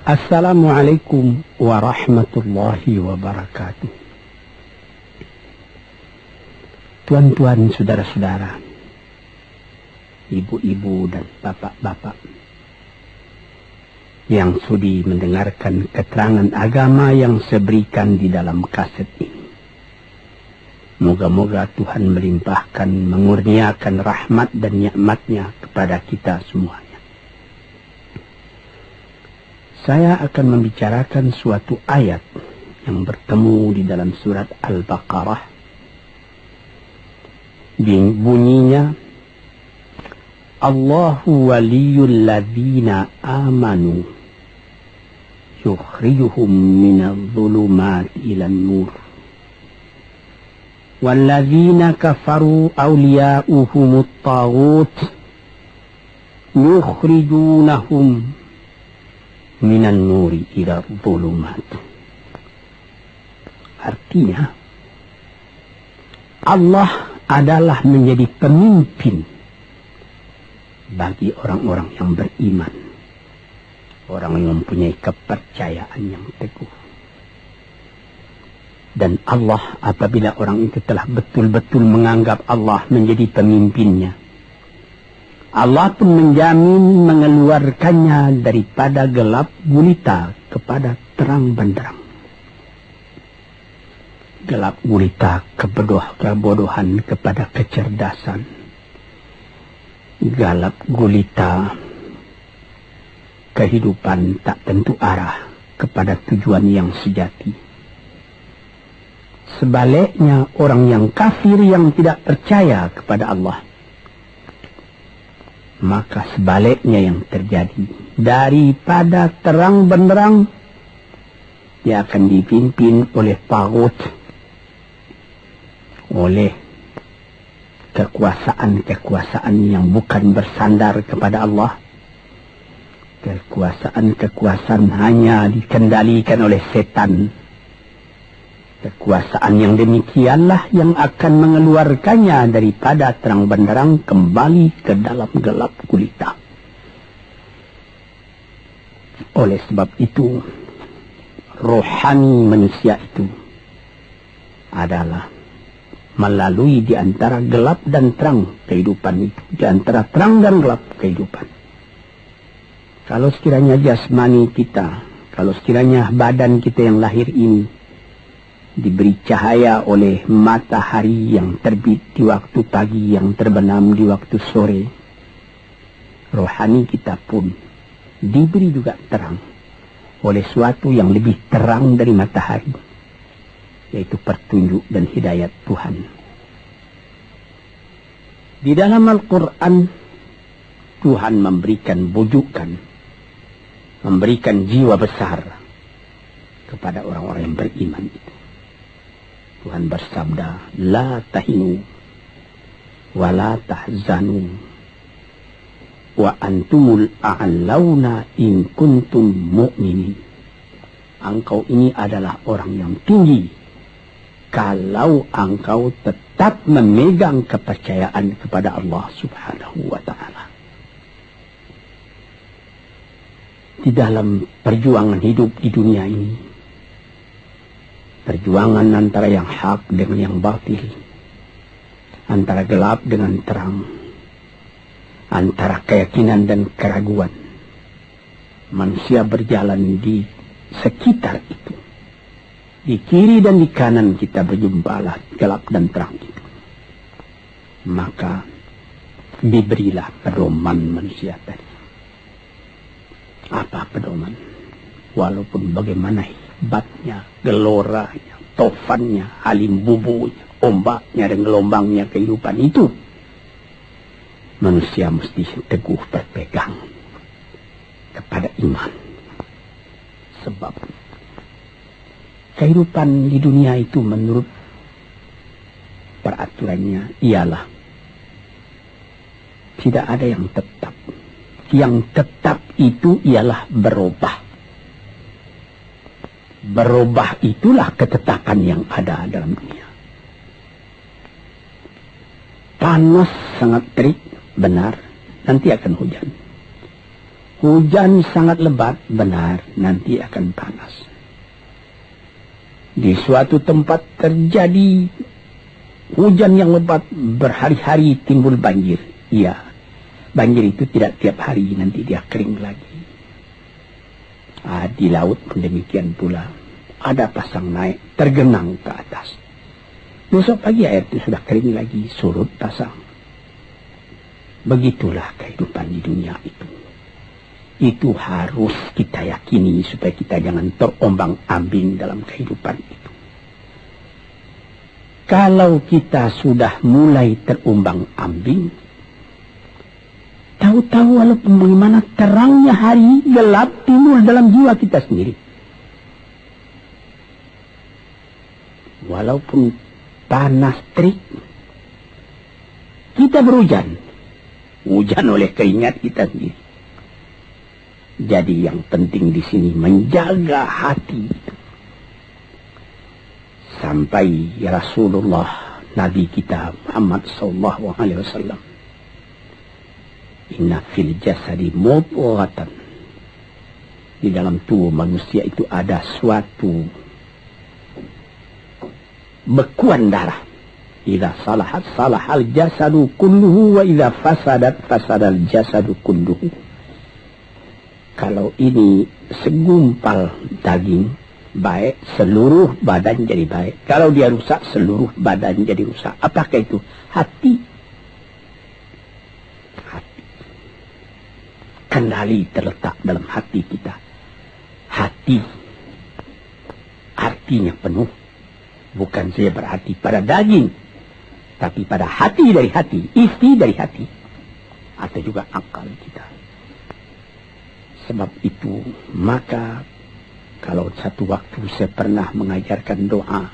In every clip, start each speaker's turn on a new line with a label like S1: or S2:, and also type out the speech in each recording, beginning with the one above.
S1: Assalamualaikum warahmatullahi wabarakatuh. Tuan-tuan, saudara-saudara, ibu-ibu dan bapak-bapak yang sudi mendengarkan keterangan agama yang saya berikan di dalam kaset ini. Moga-moga Tuhan melimpahkan, mengurniakan rahmat dan nikmat-Nya kepada kita semuanya. Saya akan membicarakan suatu ayat yang bertemu di dalam surat Al-Baqarah. Bunyinya, Allahu waliyul ladzina amanu yukhrijuhum minadh dhulumati ilan nur. Walladzina kafaru awliya'uhumut taghut yukhrijunahum minan nuri ila dhulumat. Artinya, Allah adalah menjadi pemimpin bagi orang-orang yang beriman, orang yang mempunyai kepercayaan yang teguh. Dan Allah, apabila orang itu telah betul-betul menganggap Allah menjadi pemimpinnya, Allah pun menjamin mengeluarkannya daripada gelap gulita kepada terang benderang. Gelap gulita kebodohan kepada kecerdasan. Gelap gulita kehidupan tak tentu arah kepada tujuan yang sejati. Sebaliknya, orang yang kafir yang tidak percaya kepada Allah, maka sebaliknya yang terjadi, daripada terang benderang dia akan dipimpin oleh taghut, oleh kekuasaan yang bukan bersandar kepada Allah, kekuasaan hanya dikendalikan oleh setan. Kekuasaan yang demikianlah yang akan mengeluarkannya daripada terang benderang kembali ke dalam gelap gulita. Oleh sebab itu, rohani manusia itu adalah melalui di antara gelap dan terang kehidupan itu, di antara terang dan gelap kehidupan. Kalau sekiranya jasmani kita, kalau sekiranya badan kita yang lahir ini diberi cahaya oleh matahari yang terbit di waktu pagi, yang terbenam di waktu sore, rohani kita pun diberi juga terang oleh suatu yang lebih terang dari matahari, yaitu petunjuk dan hidayat Tuhan. Di dalam Al-Quran, Tuhan memberikan bujukan, memberikan jiwa besar kepada orang-orang yang beriman itu. Tuhan bersabda, La tahinu wa la tahzanu wa antumul a'launa in kuntum mu'minin. Engkau ini adalah orang yang tinggi kalau engkau tetap memegang kepercayaan kepada Allah Subhanahu wa ta'ala. Di dalam perjuangan hidup di dunia ini, perjuangan antara yang hak dengan yang batil, antara gelap dengan terang, antara keyakinan dan keraguan, manusia berjalan di sekitar itu. Di kiri dan di kanan kita berjumpalah gelap dan terang itu. Maka diberilah pedoman manusia tadi. Apa pedoman? Walaupun bagaimana hebatnya, geloranya, tofannya, halim bubunya, ombaknya dan gelombangnya kehidupan itu, manusia mesti teguh berpegang kepada iman. Sebab kehidupan di dunia itu menurut peraturannya ialah tidak ada yang tetap. Yang tetap itu ialah berubah. Berubah itulah ketetapan yang ada dalam dunia. Panas sangat terik, benar, nanti akan hujan. Hujan sangat lebat, benar, nanti akan panas. Di suatu tempat terjadi hujan yang lebat, berhari-hari timbul banjir. Iya, banjir itu tidak tiap hari, nanti dia kering lagi. Di laut pun demikian pula. Ada pasang naik, tergenang ke atas. Besok pagi air itu sudah kering lagi, surut pasang. Begitulah kehidupan di dunia itu. Itu harus kita yakini supaya kita jangan terombang-ambing dalam kehidupan itu. Kalau kita sudah mulai terombang-ambing, tahu-tahu walaupun bagaimana terangnya hari, gelap timbul dalam jiwa kita sendiri. Walaupun panas terik, kita berhujan. Hujan oleh keringat kita sendiri. Jadi yang penting di sini menjaga hati. Sampai Rasulullah Nabi kita Muhammad sallallahu alaihi wasallam, inna fil jasadi mudghatan, di dalam tubuh manusia itu ada suatu bekuan darah. Idza salahat salahal jasadu kulluhu wa idza fasadat fasadal jasadu kulluhu. Kalau ini segumpal daging baik, seluruh badan jadi baik. Kalau dia rusak, seluruh badan jadi rusak. Apakah itu? Hati. Hati. Kendali terletak dalam hati kita. Hati. Artinya penuh. Bukan saja berarti pada daging, tapi pada hati dari hati, isi dari hati. Atau juga akal kita. Sebab itu, maka kalau satu waktu saya pernah mengajarkan doa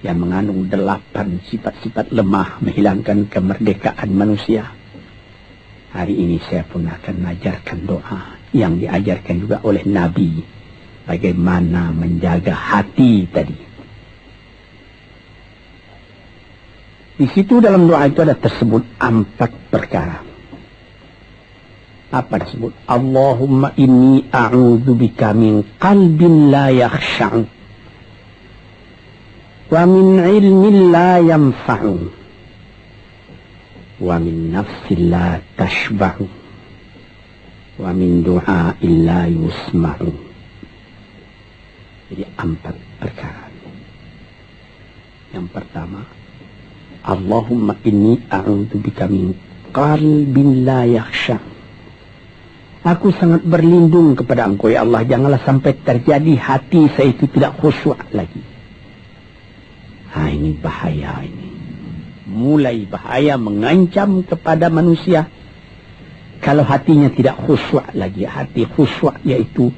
S1: yang mengandung 8 sifat-sifat lemah menghilangkan kemerdekaan manusia. Hari ini saya pun akan mengajarkan doa yang diajarkan juga oleh Nabi. Bagaimana menjaga hati tadi. Di situ dalam doa itu ada tersebut 4 perkara. Apa disebut? Allahumma inni a'udzubika min qalbin la yakhsha'u wa min ilmin la yanfa'u wa min nafsin la tashba'u wa min du'a'in la yusma'u. Jadi 4 perkara. Yang pertama, Allahumma inni a'udzubika min qalbin la yakhsha'u. Aku sangat berlindung kepada Engkau ya Allah, janganlah sampai terjadi hati saya itu tidak khusyuk lagi. Ini bahaya ini. Mulai bahaya, mengancam kepada manusia kalau hatinya tidak khusyuk lagi. Hati khusyuk yaitu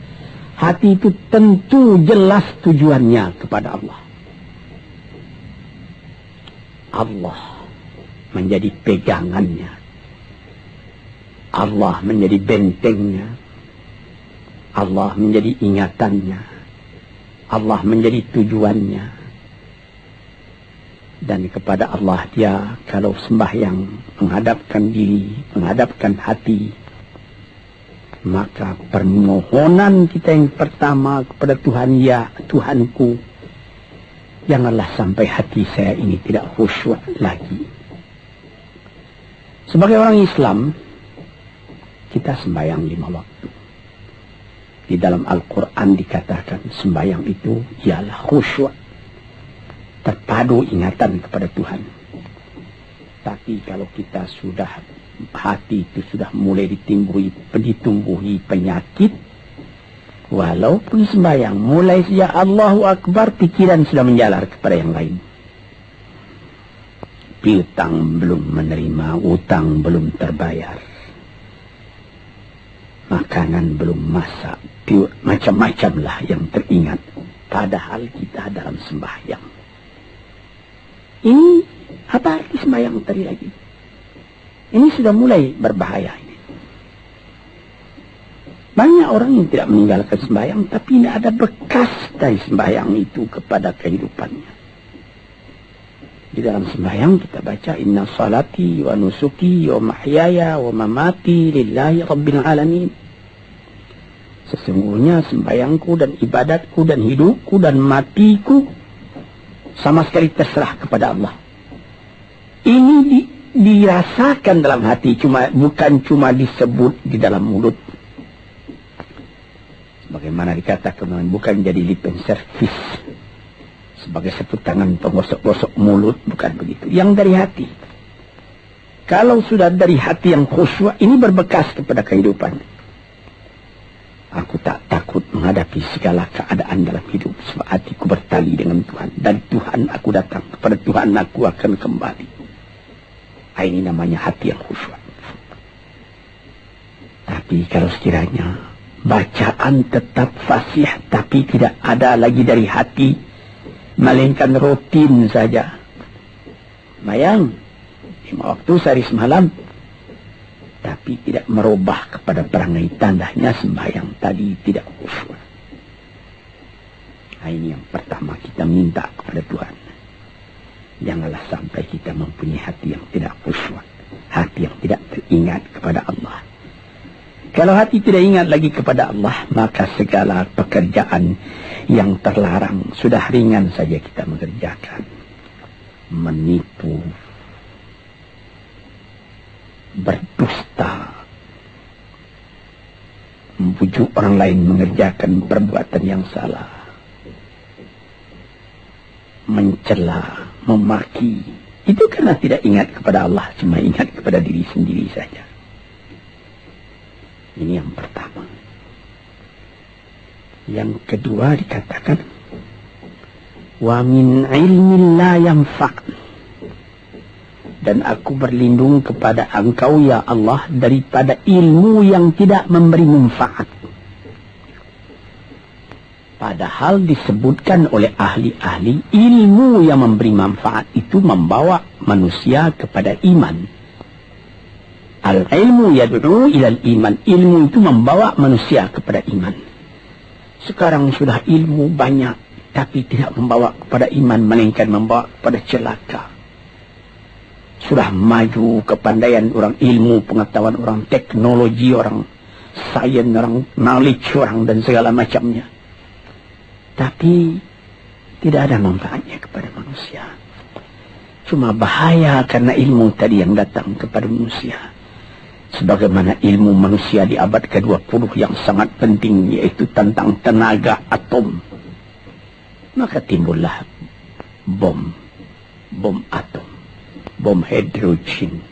S1: hati itu tentu jelas tujuannya kepada Allah. Allah menjadi pegangannya. Allah menjadi bentengnya. Allah menjadi ingatannya. Allah menjadi tujuannya. Dan kepada Allah dia kalau sembahyang menghadapkan diri, menghadapkan hati, maka permohonan kita yang pertama kepada Tuhan, ya Tuhanku, janganlah sampai hati saya ini tidak khusyuk lagi. Sebagai orang Islam, kita sembahyang 5 waktu. Di dalam Al-Quran dikatakan sembahyang itu ialah khusyuk, terpadu ingatan kepada Tuhan. Tapi kalau kita sudah, hati itu sudah mulai ditumbuhi penyakit, walaupun sembahyang, mulai sejak Allahu Akbar, pikiran sudah menjalar kepada yang lain. Piutang belum menerima, utang belum terbayar, makanan belum masak, macam-macam lah yang teringat. Padahal kita dalam sembahyang. Ini apa arti sembahyang tadi lagi? Ini sudah mulai berbahaya ini. Banyak orang yang tidak meninggalkan sembahyang, tapi ini ada bekas dari sembahyang itu kepada kehidupannya. Di dalam sembahyang kita baca inna salati wa nusuki wa mahyaya wa mamati lillahi rabbil alamin. Sesungguhnya sembahyangku dan ibadatku dan hidupku dan matiku sama sekali terserah kepada Allah. Ini dirasakan dalam hati, bukan cuma disebut di dalam mulut. Bagaimana dikatakan, bukan jadi lip service sebagai sapu tangan penggosok-gosok mulut, bukan begitu. Yang dari hati. Kalau sudah dari hati yang khusyuk, ini berbekas kepada kehidupan. Aku tak takut menghadapi segala keadaan dalam hidup, sebab hatiku bertali dengan Tuhan. Dari Tuhan aku datang, kepada Tuhan aku akan kembali. Ini namanya hati yang khusyuk. Tapi kalau sekiranya bacaan tetap fasih, tapi tidak ada lagi dari hati, melainkan rutin saja. Bayang, 5 waktu sehari semalam, tapi tidak merubah kepada perangai tandanya sembahyang tadi tidak khusyuk. Ini yang pertama kita minta kepada Tuhan. Janganlah sampai kita mempunyai hati yang tidak khusyuk, hati yang tidak teringat kepada Allah. Kalau hati tidak ingat lagi kepada Allah, maka segala pekerjaan yang terlarang sudah ringan saja kita mengerjakan. Menipu, berdusta, membujuk orang lain mengerjakan perbuatan yang salah, mencela, memaki, itu karena tidak ingat kepada Allah, cuma ingat kepada diri sendiri saja. Ini yang pertama. Yang kedua dikatakan, wa min ilmin la yanfa', dan aku berlindung kepada Engkau ya Allah daripada ilmu yang tidak memberi manfaat. Padahal disebutkan oleh ahli-ahli, ilmu yang memberi manfaat itu membawa manusia kepada iman. Al-ilmu yad'u ilal iman. Ilmu itu membawa manusia kepada iman. Sekarang sudah ilmu banyak, tapi tidak membawa kepada iman, melainkan membawa kepada celaka. Sudah maju kepandaian orang, ilmu, pengetahuan orang, teknologi orang, sains orang, knowledge orang, dan segala macamnya. Tapi tidak ada manfaatnya kepada manusia. Cuma bahaya karena ilmu tadi yang datang kepada manusia. Sebagaimana ilmu manusia di abad ke-20 yang sangat penting, yaitu tentang tenaga atom. Maka timbullah bom atom, bom hidrogen,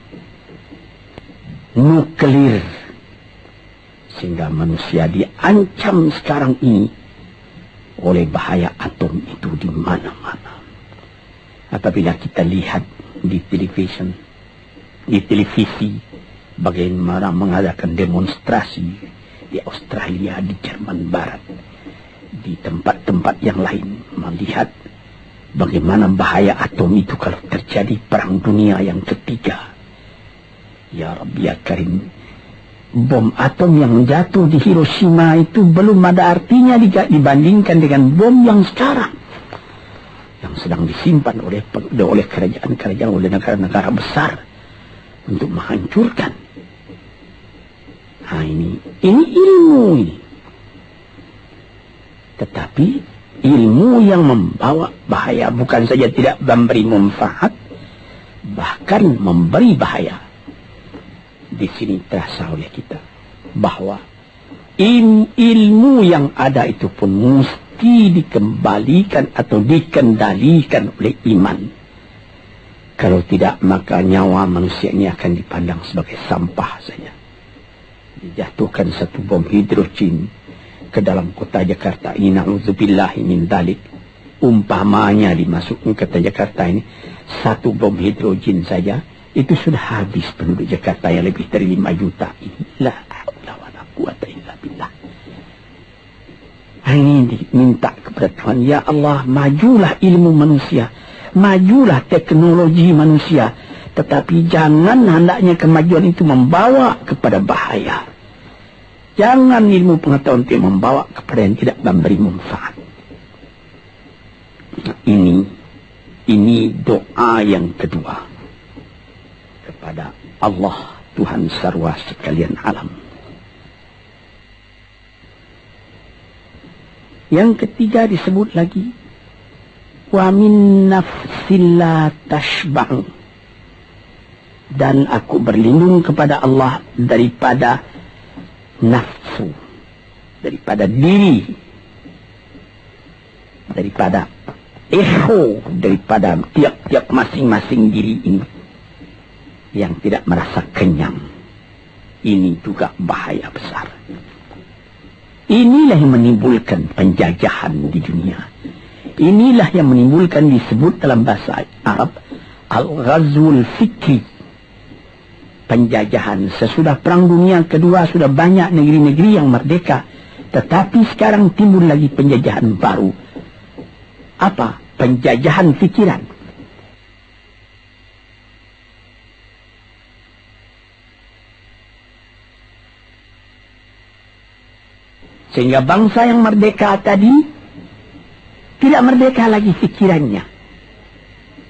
S1: nuklir. Sehingga manusia diancam sekarang ini oleh bahaya atom itu di mana-mana. Apabila kita lihat di televisi, bagaimana mengadakan demonstrasi di Australia, di Jerman Barat, di tempat-tempat yang lain, melihat bagaimana bahaya atom itu kalau terjadi perang dunia yang ketiga. Ya Rabbi ya Karim, bom atom yang jatuh di Hiroshima itu belum ada artinya dibandingkan dengan bom yang sekarang, yang sedang disimpan oleh kerajaan-kerajaan, oleh negara-negara besar untuk menghancurkan. Ini ilmu ini. Tetapi ilmu yang membawa bahaya, bukan saja tidak memberi manfaat, bahkan memberi bahaya. Di sini terasa oleh kita bahwa ilmu yang ada itu pun mesti dikembalikan atau dikendalikan oleh iman. Kalau tidak, maka nyawa manusia ini akan dipandang sebagai sampah saja. Dijatuhkan satu bom hidrogen ke dalam kota Jakarta ini, na'udzubillahi min dzalik. Umpamanya dimasukkan ke kota Jakarta ini satu bom hidrogen saja, itu sudah habis penduduk Jakarta yang lebih dari 5 juta ini. La haula wala quwata illa billah. Ini diminta kepada Tuhan, ya Allah, majulah ilmu manusia, majulah teknologi manusia, tetapi jangan hendaknya kemajuan itu membawa kepada bahaya. Jangan ilmu pengetahuan itu membawa kepada yang tidak memberi manfaat. Nah, ini doa yang kedua kepada Allah Tuhan sarwa sekalian alam. Yang ketiga disebut lagi, wa min nafsin la tashba'u, dan aku berlindung kepada Allah daripada nafsu, daripada diri, daripada ego, daripada tiap-tiap masing-masing diri ini yang tidak merasa kenyang. Ini juga bahaya besar. Inilah yang menimbulkan penjajahan di dunia. Inilah yang menimbulkan, disebut dalam bahasa Arab, al-ghazwul fikri, penjajahan. Sesudah Perang Dunia Kedua sudah banyak negeri-negeri yang merdeka, tetapi sekarang timbul lagi penjajahan baru. Apa? Penjajahan fikiran. Sehingga bangsa yang merdeka tadi tidak merdeka lagi fikirannya.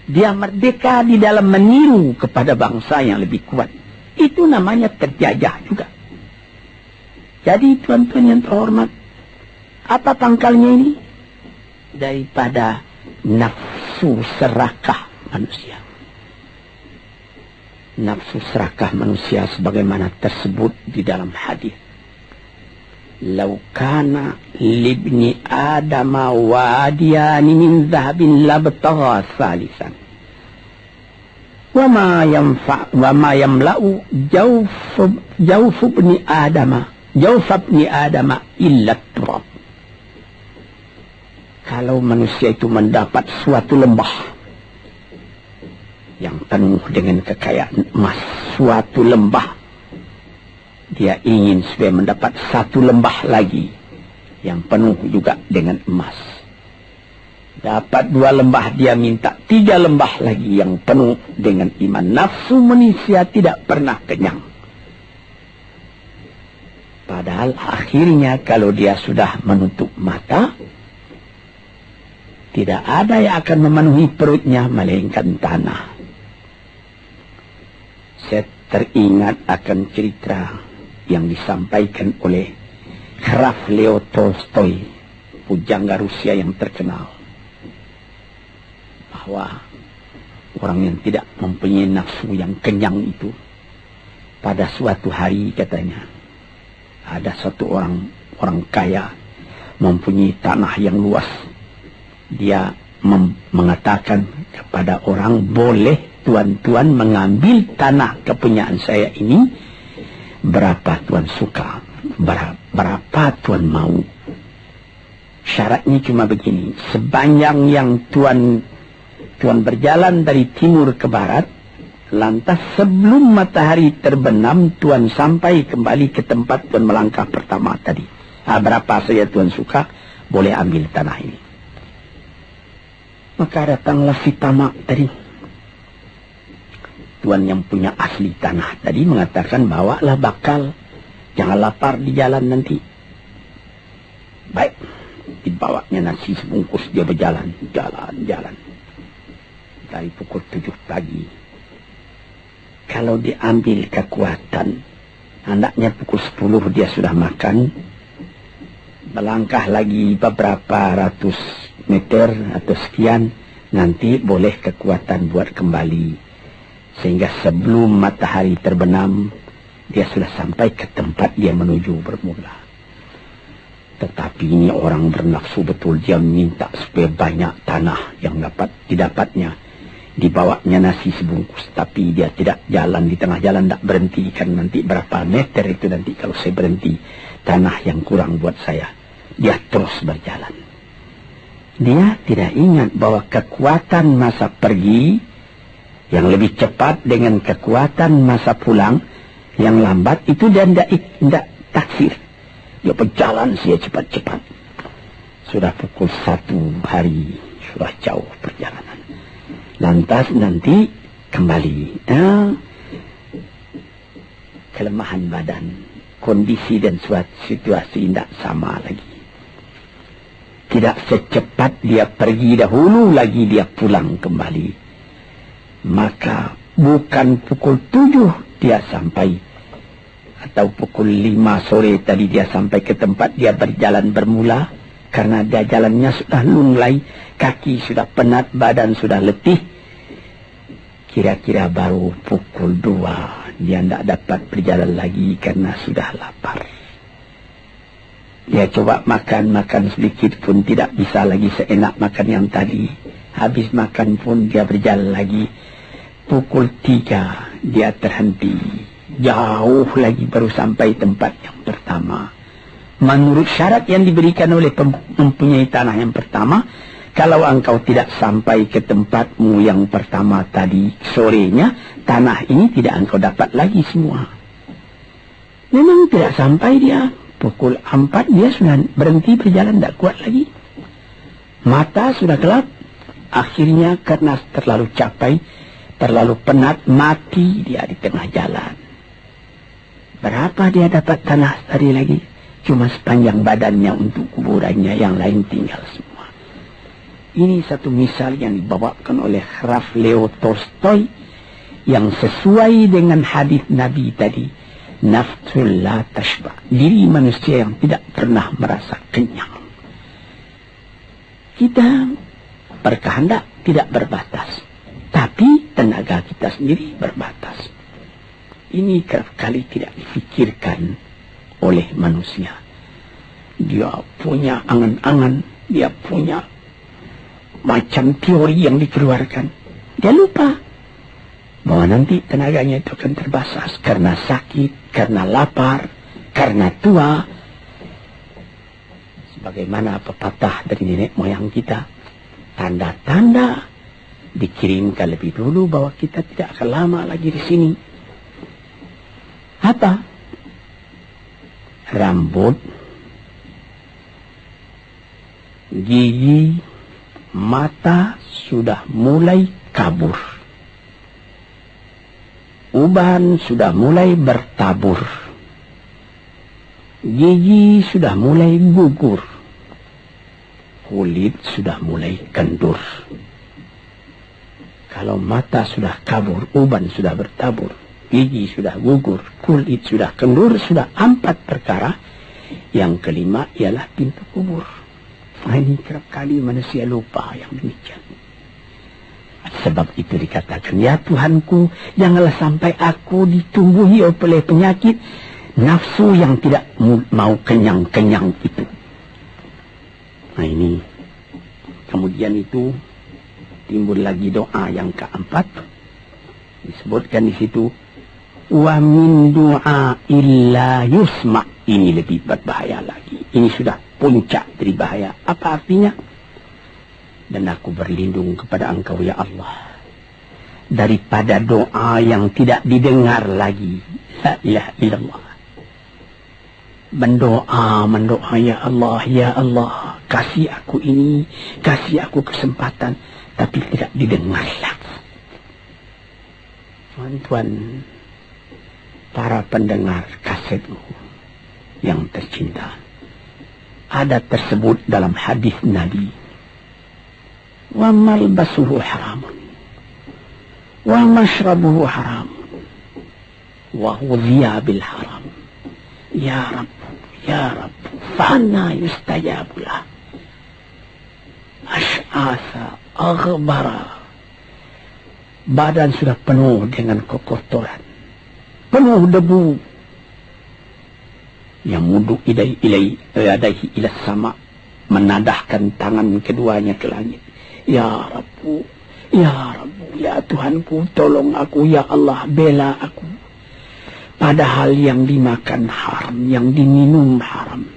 S1: Dia merdeka di dalam meniru kepada bangsa yang lebih kuat. Itu namanya terjajah juga. Jadi tuan-tuan yang terhormat, apa pangkalnya ini? Daripada nafsu serakah manusia. Nafsu serakah manusia sebagaimana tersebut di dalam hadis. Lau kana libni adama wadiyani min dhahabin labtagha salisan. Wa ma yamla'u jawf ibni adama illa turab. Kalau manusia itu mendapat suatu lembah yang penuh dengan kekayaan emas, suatu lembah, dia ingin supaya mendapat satu lembah lagi yang penuh juga dengan emas. Dapat 2 lembah, dia minta 3 lembah lagi yang penuh dengan iman. Nafsu manusia tidak pernah kenyang. Padahal akhirnya kalau dia sudah menutup mata, tidak ada yang akan memenuhi perutnya melainkan tanah. Saya teringat akan cerita yang disampaikan oleh Graf Leo Tolstoy, pujangga Rusia yang terkenal, bahwa orang yang tidak mempunyai nafsu yang kenyang itu, pada suatu hari katanya, ada satu orang kaya mempunyai tanah yang luas. Dia mengatakan kepada orang, boleh tuan-tuan mengambil tanah kepunyaan saya ini, berapa tuan suka, berapa tuan mau. Syaratnya cuma begini, sepanjang yang tuan berjalan dari timur ke barat, lantas sebelum matahari terbenam, tuan sampai kembali ke tempat tuan melangkah pertama tadi. Berapa saja tuan suka, boleh ambil tanah ini. Maka datanglah si tamak tadi. Tuan yang punya asli tanah tadi mengatakan, bawalah bakal, jangan lapar di jalan nanti. Baik, dibawanya nasi sebungkus, dia berjalan, jalan. Dari pukul 7 pagi. Kalau diambil kekuatan, hendaknya pukul 10 dia sudah makan. Melangkah lagi beberapa ratus meter atau sekian, nanti boleh kekuatan buat kembali. Sehingga sebelum matahari terbenam, dia sudah sampai ke tempat dia menuju bermula. Tetapi ini orang bernafsu betul, dia minta supaya banyak tanah yang didapatnya. Dibawanya nasi sebungkus, tapi dia tidak jalan di tengah jalan, tidak berhenti, kan nanti berapa meter itu nanti kalau saya berhenti, tanah yang kurang buat saya. Dia terus berjalan. Dia tidak ingat bahwa kekuatan masa pergi yang lebih cepat dengan kekuatan masa pulang yang lambat itu, dan tidak taksir. Dia berjalan saja cepat-cepat. Sudah pukul 1 hari, sudah jauh perjalanan. Lantas nanti kembali. Kelemahan badan, kondisi dan suatu situasi tidak sama lagi. Tidak secepat dia pergi dahulu lagi dia pulang kembali. Maka bukan pukul 7 dia sampai, atau pukul 5 sore tadi dia sampai ke tempat dia berjalan bermula. karena dia jalannya sudah lunglai, kaki sudah penat, badan sudah letih. Kira-kira baru pukul 2 dia tidak dapat berjalan lagi karena sudah lapar. Dia coba makan sedikit pun tidak bisa lagi seenak makan yang tadi. Habis makan pun dia berjalan lagi. Pukul 3 dia terhenti. Jauh lagi baru sampai tempat yang pertama. Menurut syarat yang diberikan oleh mempunyai tanah yang pertama, kalau engkau tidak sampai ke tempatmu yang pertama tadi sorenya, tanah ini tidak engkau dapat lagi semua. Memang tidak sampai dia. Pukul 4 dia sudah berhenti berjalan, tidak kuat lagi. Mata sudah gelap. Akhirnya karena terlalu capek, terlalu penat, mati dia di tengah jalan. Berapa dia dapat tanah tadi lagi? Cuma sepanjang badannya untuk kuburannya, yang lain tinggal semua. Ini satu misal yang dibawakan oleh Ralph Leo Tolstoy yang sesuai dengan hadis Nabi tadi. Nafsul la tashba, diri manusia yang tidak pernah merasa kenyang. Kita berkehendak tidak berbatas, tapi tenaga kita sendiri berbatas. Ini kerap kali tidak difikirkan oleh manusia. Dia punya angan-angan, dia punya macam teori yang dikeluarkan. Dia lupa bahwa nanti tenaganya itu akan terbatas karena sakit, karena lapar, karena tua. Sebagaimana pepatah dari nenek moyang kita, tanda-tanda dikirimkan lebih dulu bahwa kita tidak akan lama lagi di sini. Apa? Rambut, gigi, mata sudah mulai kabur. Uban sudah mulai bertabur. Gigi sudah mulai gugur. Kulit sudah mulai kendur. Kalau mata sudah kabur, uban sudah bertabur, gigi sudah gugur, kulit sudah kendur, sudah 4 perkara. Yang kelima ialah pintu kubur. Nah, ini kerap kali manusia lupa yang demikian. Sebab itu dikatakan, ya Tuhanku, janganlah sampai aku ditumbuhi oleh penyakit nafsu yang tidak mau kenyang-kenyang itu. Nah ini, kemudian itu timbul lagi doa yang keempat. Disebutkan di situ, wa min du'a illa yusma. Ini lebih berbahaya lagi. Ini sudah puncak dari bahaya. Apa artinya? Dan aku berlindung kepada engkau ya Allah daripada doa yang tidak didengar lagi. La ilaha illallah. Mendoa ya Allah, kasih aku ini, kasih aku kesempatan, tapi tidak didengar lagi. Tuan-tuan, para pendengar kasetku yang tercinta, ada tersebut dalam hadis Nabi, wa malbasuhu haramun, wa mashrabuhu haram, wa hudhiya bil haram. Ya Rabb, fa'anna yustajabulah. Ash'asa, aghbara. Badan sudah penuh dengan kotoran, penuh debu. Yang muduk yadaihi ila sama, menadahkan tangan keduanya ke langit. Ya Rabbu, ya Tuhanku, tolong aku, ya Allah, bela aku. Padahal yang dimakan haram, yang diminum haram,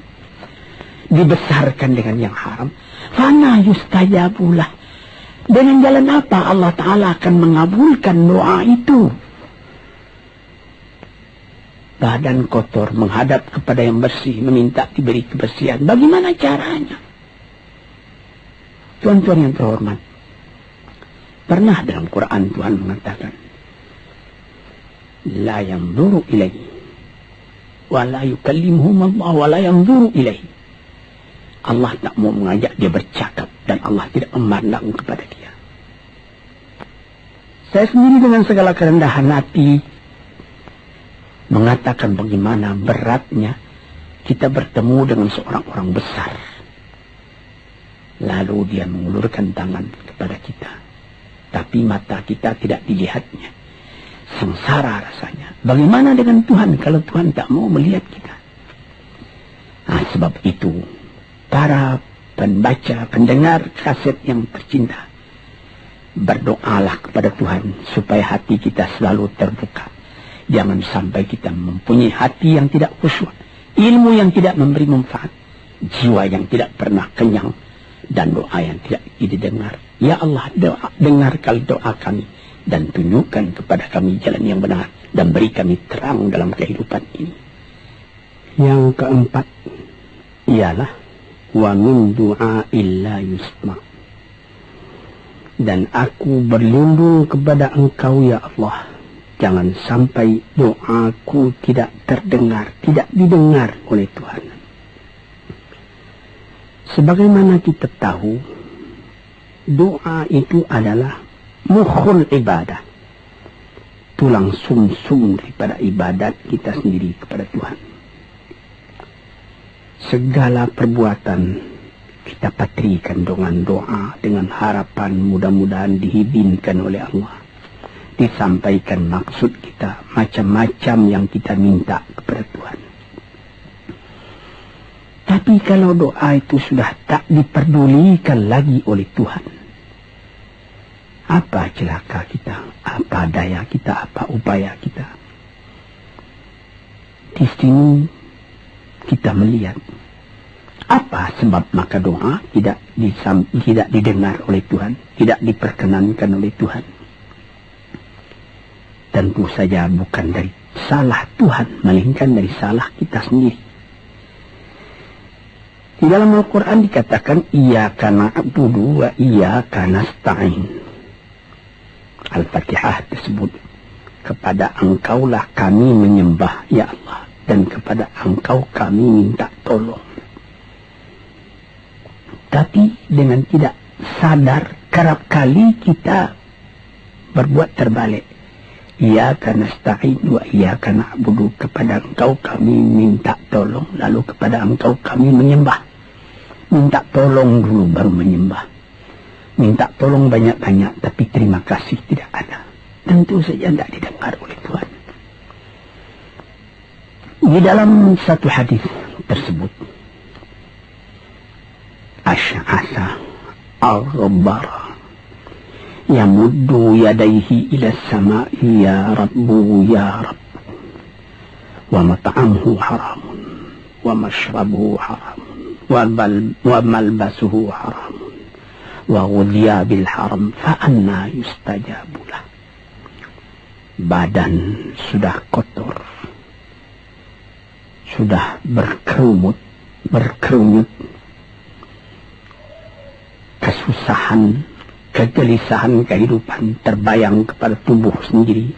S1: dibesarkan dengan yang haram. Fana yustajabulah. Dengan jalan apa Allah Ta'ala akan mengabulkan doa itu? Badan kotor menghadap kepada yang bersih, meminta diberi kebersihan. Bagaimana caranya? Tuan-tuan yang terhormat, pernah dalam Quran Tuhan mengatakan, la yanzuru ilaihi wa la yukallimuhum Allah wa la yanzuru ilaihi. Allah tak mau mengajak dia bercakap dan Allah tidak memandang kepada dia. Saya sendiri dengan segala kerendahan hati mengatakan bagaimana beratnya kita bertemu dengan seorang orang besar Lalu dia mengulurkan tangan kepada kita. Tapi mata kita tidak dilihatnya. Sengsara rasanya. Bagaimana dengan Tuhan kalau Tuhan tak mau melihat kita? Sebab itu, para pembaca, pendengar kaset yang tercinta, berdoalah kepada Tuhan supaya hati kita selalu terbuka. Jangan sampai kita mempunyai hati yang tidak khusyuk, ilmu yang tidak memberi manfaat, jiwa yang tidak pernah kenyang, dan doa yang tidak didengar. Ya Allah, dengarkan doa kami dan tunjukkan kepada kami jalan yang benar dan beri kami terang dalam kehidupan ini. Yang keempat ialah wa min du'a'il la yusma'. Dan aku berlindung kepada Engkau ya Allah, jangan sampai doaku tidak terdengar, tidak didengar oleh Tuhan. Sebagaimana kita tahu, doa itu adalah mukhul ibadah, tulang sumsum daripada ibadat kita sendiri kepada Tuhan. Segala perbuatan kita patrikan dengan doa, dengan harapan mudah-mudahan diizinkan oleh Allah. Disampaikan maksud kita, macam-macam yang kita minta kepada Tuhan. Tapi kalau doa itu sudah tak diperdulikan lagi oleh Tuhan, apa celaka kita, apa daya kita, apa upaya kita? Di sini kita melihat apa sebab maka doa tidak didengar oleh Tuhan, tidak diperkenankan oleh Tuhan. Tentu saja bukan dari salah Tuhan, melainkan dari salah kita sendiri. Di dalam Al-Quran dikatakan, Iyyaka na'budu wa iyyaka nasta'in. Al-Fatihah tersebut, kepada Engkaulah kami menyembah, ya Allah, dan kepada Engkau kami minta tolong. Tapi dengan tidak sadar, kerap kali kita berbuat terbalik. Iyyaka nasta'in wa iyyaka na'budu, kepada Engkau kami minta tolong, lalu kepada Engkau kami menyembah. Minta tolong dulu baru menyembah. Minta tolong banyak-banyak, tapi terima kasih tidak ada. Tentu saja tidak didengar oleh Tuhan. Di dalam satu hadis tersebut, Asy'asa al-Ghabbara yamuddu yadayhi ila as-sama'i ya Rabbu ya Rabbu, wa mat'amuhu haramun wa mashrabuhu haramun wa malbasuhu haramun wa ghudhiya bil haram fa anna yustajabulah. Badan sudah kotor, sudah berkerumut, kesusahan, kegelisahan kehidupan terbayang kepada tubuh sendiri.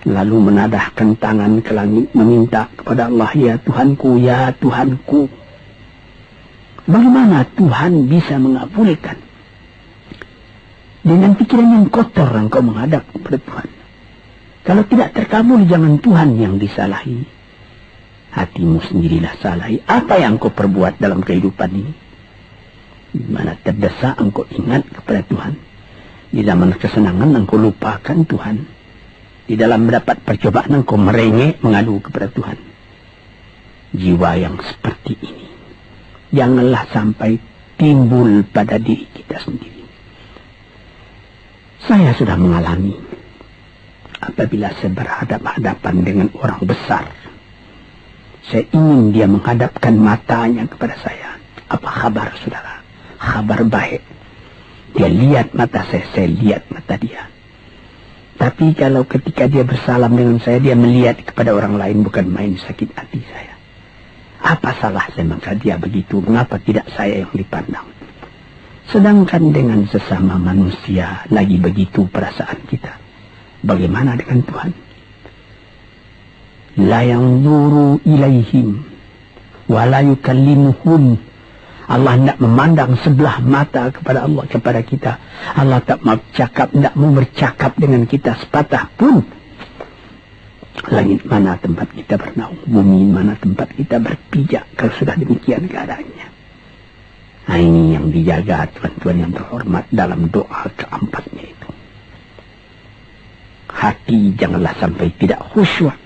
S1: Lalu menadahkan tangan ke langit meminta kepada Allah, ya Tuhanku, ya Tuhanku. Bagaimana Tuhan bisa mengabulkan? Dengan pikiran yang kotor engkau menghadap kepada Tuhan. Kalau tidak terkabul, jangan Tuhan yang disalahi, hatimu sendirilah salahi. Apa yang engkau perbuat dalam kehidupan ini? Di mana terdesak engkau ingat kepada Tuhan. Di zaman kesenangan engkau lupakan Tuhan. Di dalam mendapat percobaan engkau merengek mengadu kepada Tuhan. Jiwa yang seperti ini janganlah sampai timbul pada diri kita sendiri. Saya sudah mengalami apabila saya berhadapan-hadapan dengan orang besar. Saya ingin dia menghadapkan matanya kepada saya. Apa kabar saudara? Kabar baik. Dia lihat mata saya lihat mata dia. Tapi kalau ketika dia bersalam dengan saya, dia melihat kepada orang lain, bukan main sakit hati saya. Apa salah saya maka dia begitu? Mengapa tidak saya yang dipandang? Sedangkan dengan sesama manusia lagi begitu perasaan kita. Bagaimana dengan Tuhan? La yanzuru ilaihim wa la yukallimuhum. Allah tidak memandang sebelah mata kepada Allah, kepada kita. Allah tak mau bercakap, tidak mau bercakap dengan kita sepatah pun. Langit mana tempat kita bernaung, bumi mana tempat kita berpijak kalau sudah demikian keadaannya. Nah, ini yang dijaga tuan-tuan yang terhormat dalam doa keempatnya itu. Hati janganlah sampai tidak khusyuk.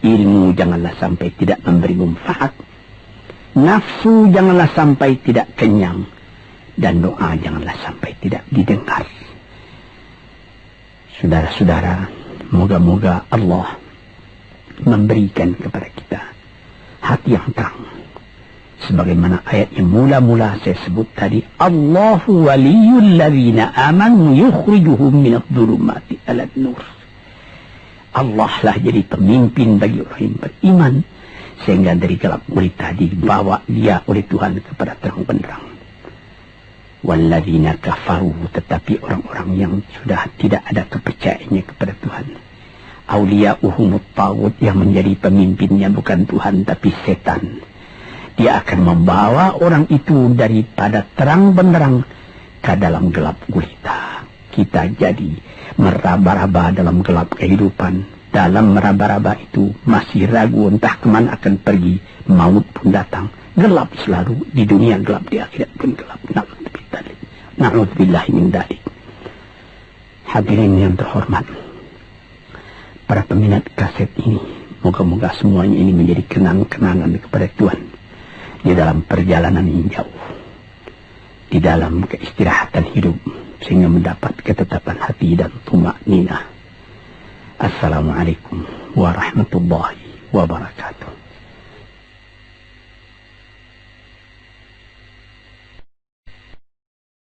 S1: Ilmu janganlah sampai tidak memberi manfaat. Nafsu janganlah sampai tidak kenyang. Dan doa janganlah sampai tidak didengar. Saudara-saudara, moga-moga Allah memberikan kepada kita hati yang terang. Sebagaimana ayat yang mula-mula saya sebut tadi, Allahu waliyul ladzina amanu yukhrijuhum minadh dhulumati ilan nur. Allah lah jadi pemimpin bagi orang yang beriman, sehingga dari gelap gulita dibawa dia oleh Tuhan kepada terang benderang. Walladzina kafaru, tetapi orang-orang yang sudah tidak ada kepercayaannya kepada Tuhan, awliya'uhumut taghut, yang menjadi pemimpinnya bukan Tuhan tapi setan. Dia akan membawa orang itu daripada terang benderang ke dalam gelap gulita. Kita jadi meraba-raba dalam gelap kehidupan. Dalam meraba-raba itu masih ragu entah kemana akan pergi. Maut pun datang. Gelap selalu. Di dunia gelap, di akhirat pun gelap. Na'udzubillahi min dzalik. Hadirin yang terhormat, para peminat kaset ini, moga-moga semuanya ini menjadi kenang-kenangan kepada Tuhan di dalam perjalanan yang jauh, di dalam keistirahatan hidup, sehingga mendapat ketetapan hati dan tumakninah. Assalamualaikum warahmatullahi wabarakatuh.